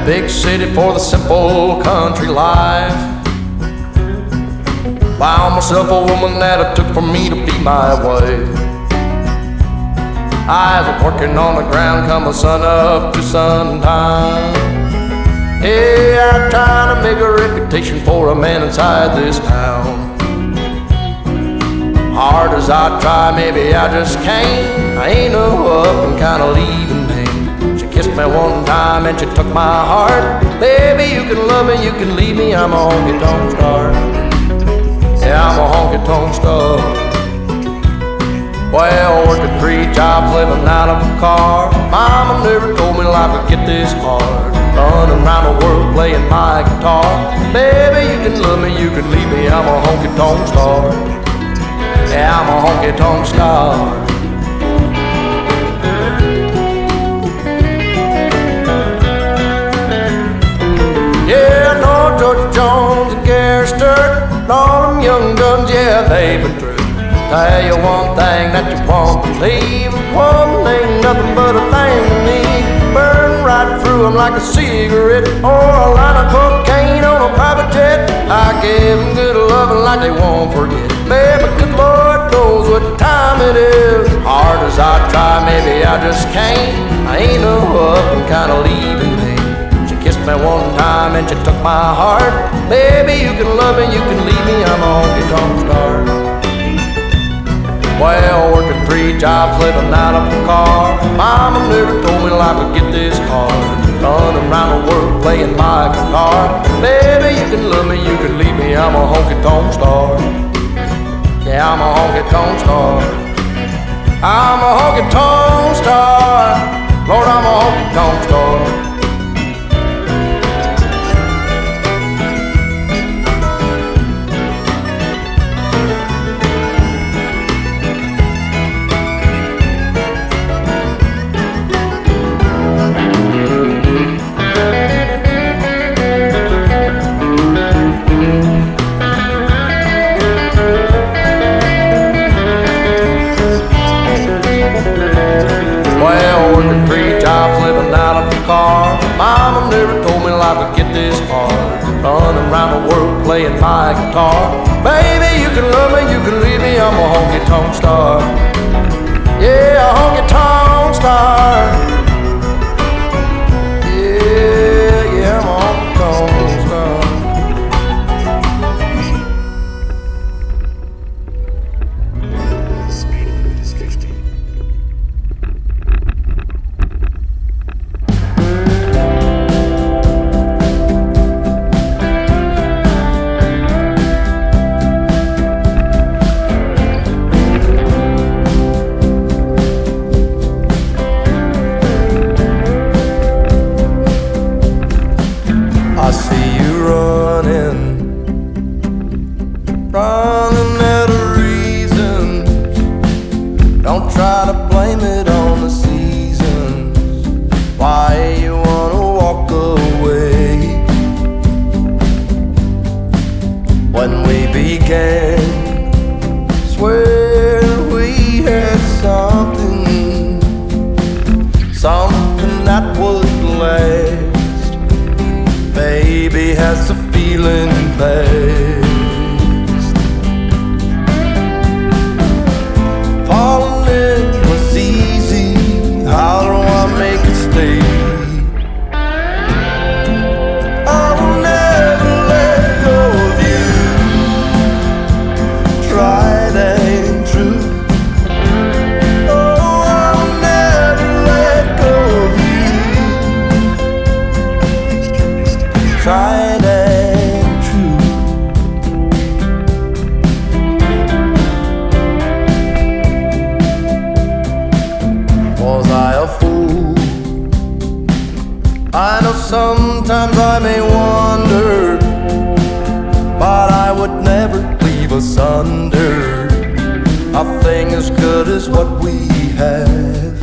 big city for the simple country life. Found myself a woman that it took for me to be my wife. I was working on the ground come the sun up to sundown. Yeah, I'm trying to make a reputation for a man inside this town. Hard as I try, maybe I just can't. I ain't no up and kinda leaving me. She kissed me one time and she took my heart. Baby, you can love me, you can leave me, I'm a honky-tonk star. Yeah, I'm a honky-tonk star. Well, working 3 jobs, living out of a car. Mama never told me life would get this hard. Running around the world playing my guitar. Baby, you can love me, you can leave me, I'm a honky-tonk star. Yeah, I'm a honky-tonk star. Yeah, I know George Jones and Gary Sturt and all them young guns, yeah, they've been through. Tell you one thing that you won't believe. One ain't nothing but a thing to me. Burn right through them like a cigarette or a line of cocaine on a private jet. I give them good loving like they won't forget. Baby, good Lord knows what time it is. Hard as I try, maybe I just can't. I ain't no up and kinda leaving me. She kissed me one time and she took my heart. Baby, you can love me, you can leave me, I'm a honky-tonk star. Well, working 3 jobs, living out of a car. Mama never told me life would get this hard. Running around the world playing my guitar. Baby, you can love me, you can leave me, I'm a honky-tonk star. Yeah, I'm a honky-tonk star. I'm a honky-tonk star. Lord, I'm a honky-tonk star. Working 3 jobs, living out of a car. Mama never told me life would get this hard. Running around the world playing my guitar. Baby, you can love me, you can leave me, I'm a honky-tonk star. Yeah, a honky-tonk star. Yeah, I'm a honky-tonk star. I see you running out of reason. Don't try to blame it on the seasons. Why you wanna walk away? When we began, swear we had something that would last. Baby, has the feeling passed? Falling in was easy. How do I make it stay? I will never let go of you. Tried and true. Oh, I will never let go of you. Tried and true. Was I a fool? I know sometimes I may wonder, but I would never leave asunder a thing as good as what we have.